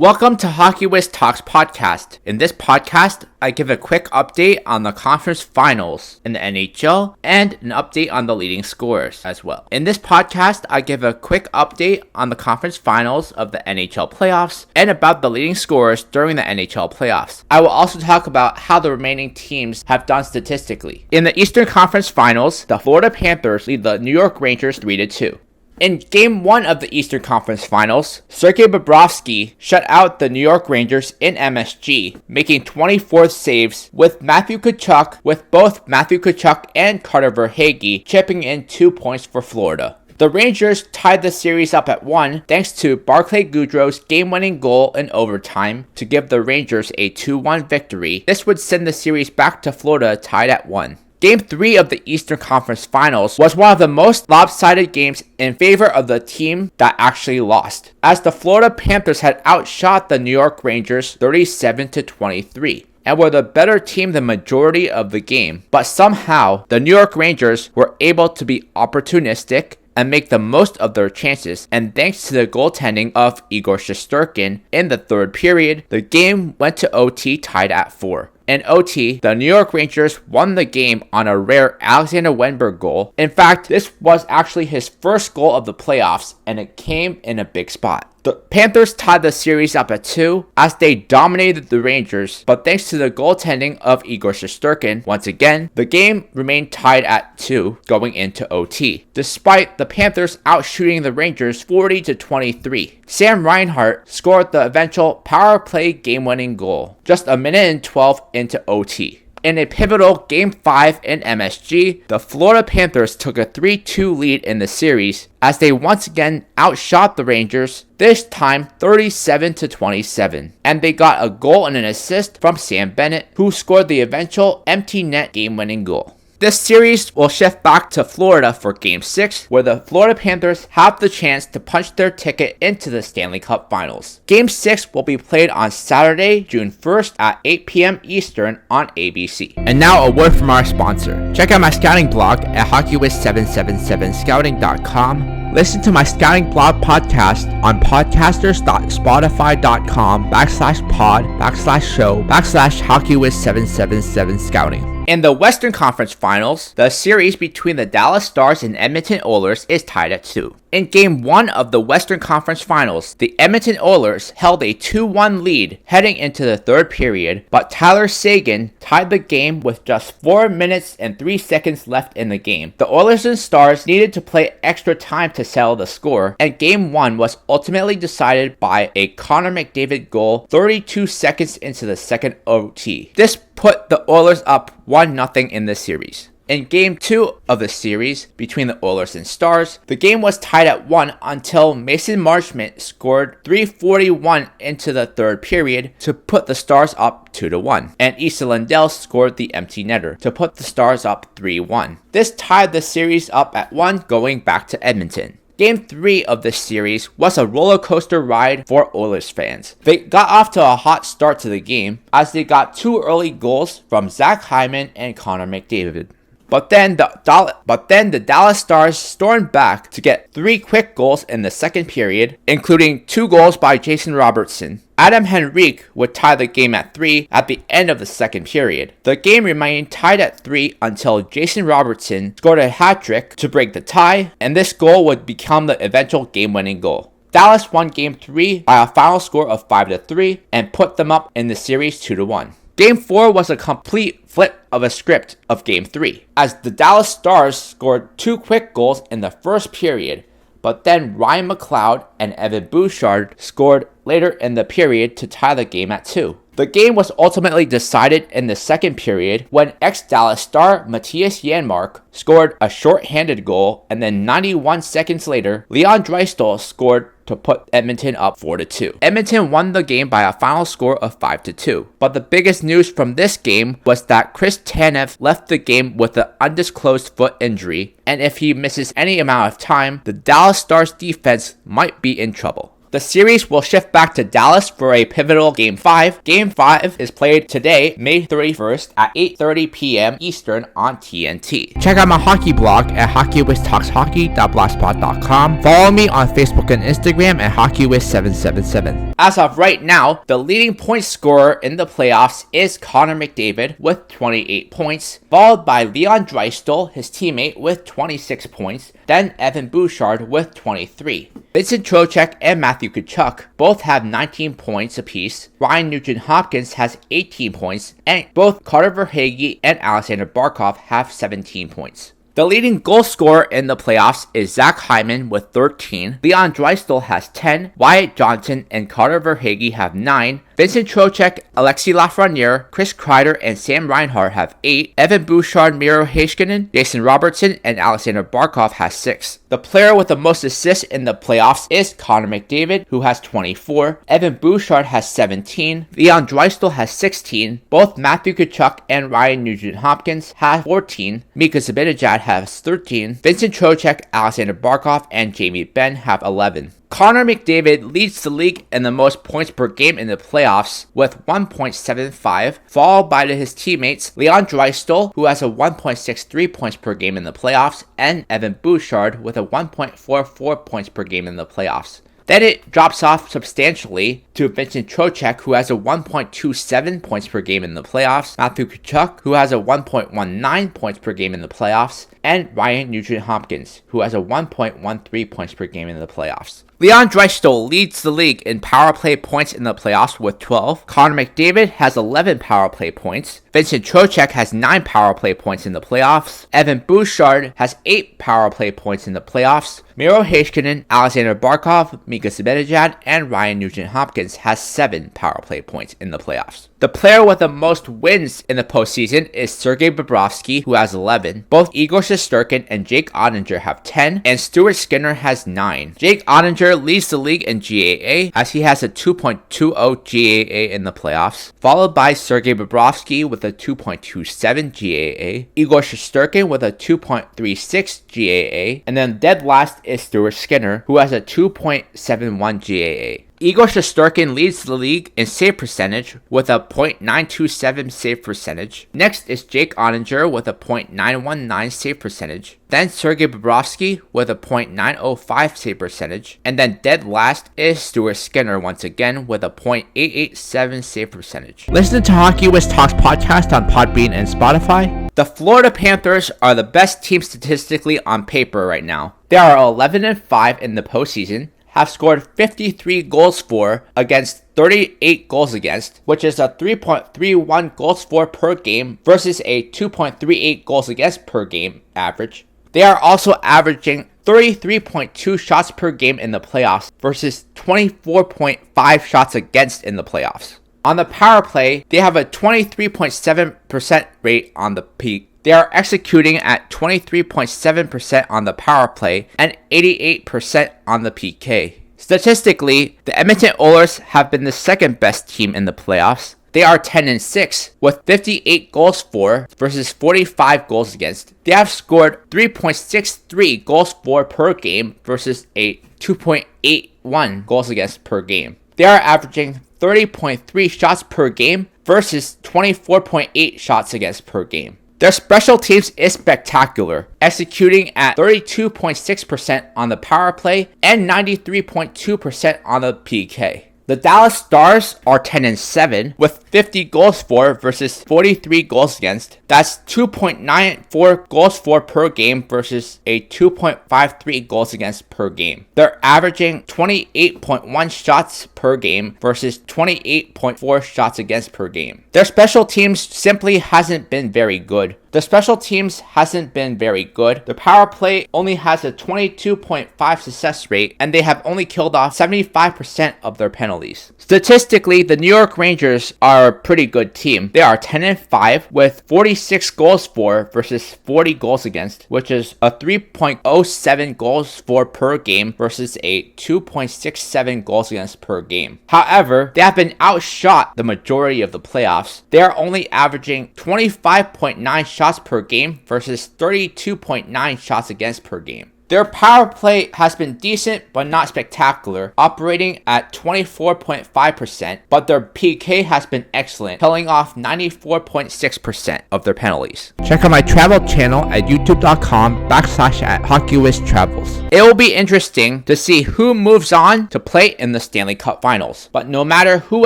Welcome to Hockey Whiz Talks podcast. In this podcast, I give a quick update on the conference finals in the NHL and an update on the leading scorers as well. In this podcast, I give a quick update on the conference finals of the NHL playoffs and about the leading scorers during the NHL playoffs. I will also talk about how the remaining teams have done statistically. In the Eastern Conference Finals, the Florida Panthers lead the New York Rangers 3-2. In Game 1 of the Eastern Conference Finals, Sergei Bobrovsky shut out the New York Rangers in MSG, making 24 saves with both Matthew Tkachuk and Carter Verhaeghe chipping in 2 points for Florida. The Rangers tied the series up at 1 thanks to Barclay Goodrow's game-winning goal in overtime to give the Rangers a 2-1 victory. This would send the series back to Florida tied at 1. Game 3 of the Eastern Conference Finals was one of the most lopsided games in favor of the team that actually lost, as the Florida Panthers had outshot the New York Rangers 37-23 and were the better team the majority of the game. But somehow, the New York Rangers were able to be opportunistic and make the most of their chances, and thanks to the goaltending of Igor Shesterkin in the third period, the game went to OT tied at 4. In OT, the New York Rangers won the game on a rare Alexander Wennberg goal. In fact, this was actually his first goal of the playoffs, and it came in a big spot. The Panthers tied the series up at 2 as they dominated the Rangers, but thanks to the goaltending of Igor Shesterkin, once again, the game remained tied at 2 going into OT, despite the Panthers outshooting the Rangers 40-23. Sam Reinhart scored the eventual power play game-winning goal, just a minute and 12 into OT. In a pivotal Game 5 in MSG, the Florida Panthers took a 3-2 lead in the series as they once again outshot the Rangers, this time 37-27. And they got a goal and an assist from Sam Bennett, who scored the eventual empty net game-winning goal. This series will shift back to Florida for Game 6, where the Florida Panthers have the chance to punch their ticket into the Stanley Cup Finals. Game 6 will be played on Saturday, June 1st at 8 p.m. Eastern on ABC. And now a word from our sponsor. Check out my scouting blog at HockeyWiz777scouting.com. Listen to my scouting blog podcast on podcasters.spotify.com/pod/show/HockeyWiz777scouting. In the Western Conference Finals, the series between the Dallas Stars and Edmonton Oilers is tied at 2. In Game 1 of the Western Conference Finals, the Edmonton Oilers held a 2-1 lead heading into the third period, but Tyler Seguin tied the game with just 4 minutes and 3 seconds left in the game. The Oilers and Stars needed to play extra time to settle the score, and Game 1 was ultimately decided by a Connor McDavid goal 32 seconds into the second OT. This put the Oilers up 1-0 in the series. In Game 2 of the series between the Oilers and Stars, the game was tied at 1 until Mason Marchment scored .341 into the third period to put the Stars up 2-1, and Issa Lindell scored the empty netter to put the Stars up 3-1. This tied the series up at 1 going back to Edmonton. Game 3 of this series was a roller coaster ride for Oilers fans. They got off to a hot start to the game as they got 2 early goals from Zach Hyman and Connor McDavid. But then the Dallas Stars stormed back to get 3 quick goals in the second period, including 2 goals by Jason Robertson. Adam Henrique would tie the game at 3 at the end of the second period. The game remained tied at 3 until Jason Robertson scored a hat-trick to break the tie, and this goal would become the eventual game-winning goal. Dallas won Game 3 by a final score of 5-3 and put them up in the series 2-1. Game 4 was a complete flip of a script of Game 3, as the Dallas Stars scored 2 quick goals in the first period, but then Ryan McLeod and Evan Bouchard scored later in the period to tie the game at 2. The game was ultimately decided in the second period when ex-Dallas Star Matthias Janmark scored a short-handed goal, and then 91 seconds later, Leon Draisaitl scored to put Edmonton up 4-2. Edmonton won the game by a final score of 5-2. But the biggest news from this game was that Chris Tanev left the game with an undisclosed foot injury, and if he misses any amount of time, the Dallas Stars defense might be in trouble. The series will shift back to Dallas for a pivotal Game 5. Game 5 is played today, May 31st at 8:30 p.m. Eastern on TNT. Check out my hockey blog at hockeywiztalkshockey.blogspot.com. Follow me on Facebook and Instagram at hockeywiz777. As of right now, the leading point scorer in the playoffs is Connor McDavid with 28 points, followed by Leon Draisaitl, his teammate, with 26 points, then Evan Bouchard with 23. Vincent Trocheck and Matthew Tkachuk both have 19 points apiece. Ryan Nugent-Hopkins has 18 points, and both Carter Verhaeghe and Alexander Barkov have 17 points. The leading goal scorer in the playoffs is Zach Hyman with 13. Leon Draisaitl has 10. Wyatt Johnson and Carter Verhaeghe have 9. Vincent Trocheck, Alexis Lafreniere, Chris Kreider, and Sam Reinhart have 8. Evan Bouchard, Miro Heiskanen, Jason Robertson, and Alexander Barkov has 6. The player with the most assists in the playoffs is Connor McDavid, who has 24. Evan Bouchard has 17. Leon Draisaitl has 16. Both Matthew Tkachuk and Ryan Nugent-Hopkins have 14. Mika Zibanejad has 13. Vincent Trocheck, Alexander Barkov, and Jamie Benn have 11. Connor McDavid leads the league in the most points per game in the playoffs with 1.75, followed by his teammates Leon Draisaitl, who has a 1.63 points per game in the playoffs, and Evan Bouchard with a 1.44 points per game in the playoffs. Then it drops off substantially to Vincent Trocheck, who has a 1.27 points per game in the playoffs, Matthew Tkachuk, who has a 1.19 points per game in the playoffs, and Ryan Nugent-Hopkins, who has a 1.13 points per game in the playoffs. Leon Draisaitl leads the league in power play points in the playoffs with 12. Connor McDavid has 11 power play points. Vincent Trocheck has 9 power play points in the playoffs. Evan Bouchard has 8 power play points in the playoffs. Miro Heiskanen, Alexander Barkov, Mika Zibanejad, and Ryan Nugent-Hopkins has 7 power play points in the playoffs. The player with the most wins in the postseason is Sergei Bobrovsky, who has 11. Both Igor Shesterkin and Jake Oettinger have 10, and Stuart Skinner has 9. Jake Oettinger leads the league in GAA, as he has a 2.20 GAA in the playoffs, followed by Sergei Bobrovsky with a 2.27 GAA, Igor Shesterkin with a 2.36 GAA, and then dead last is Stuart Skinner, who has a 2.71 GAA. Igor Shesterkin leads the league in save percentage with a .927 save percentage. Next is Jake Oettinger with a .919 save percentage. Then Sergei Bobrovsky with a .905 save percentage. And then dead last is Stuart Skinner once again with a .887 save percentage. Listen to Hockey Wiz Talks podcast on Podbean and Spotify. The Florida Panthers are the best team statistically on paper right now. They are 11-5 in the postseason, have scored 53 goals for against 38 goals against, which is a 3.31 goals for per game versus a 2.38 goals against per game average. They are also averaging 33.2 shots per game in the playoffs versus 24.5 shots against in the playoffs. On the power play, they have a 23.7% rate on the peak. They are executing at 23.7% on the power play and 88% on the PK. Statistically, the Edmonton Oilers have been the second best team in the playoffs. They are 10-6 with 58 goals for versus 45 goals against. They have scored 3.63 goals for per game versus a 2.81 goals against per game. They are averaging 30.3 shots per game versus 24.8 shots against per game. Their special teams is spectacular, executing at 32.6% on the power play and 93.2% on the PK. The Dallas Stars are 10-7 with 50 goals for versus 43 goals against. That's 2.94 goals for per game versus a 2.53 goals against per game. They're averaging 28.1 shots per game versus 28.4 shots against per game. Their special teams simply hasn't been very good. The special teams hasn't been very good. The power play only has a 22.5 success rate, and they have only killed off 75% of their penalties. Statistically, the New York Rangers are a pretty good team. They are 10-5 with 46 goals for versus 40 goals against, which is a 3.07 goals for per game versus a 2.67 goals against per game. However, they have been outshot the majority of the playoffs. They are only averaging 25.9 shots per game versus 32.9 shots against per game. Their power play has been decent but not spectacular, operating at 24.5%, but their PK has been excellent, killing off 94.6% of their penalties. Check out my travel channel at youtube.com/HockeyWizTravels. It will be interesting to see who moves on to play in the Stanley Cup Finals, but no matter who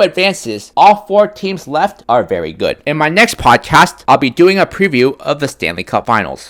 advances, all 4 teams left are very good. In my next podcast, I'll be doing a preview of the Stanley Cup Finals.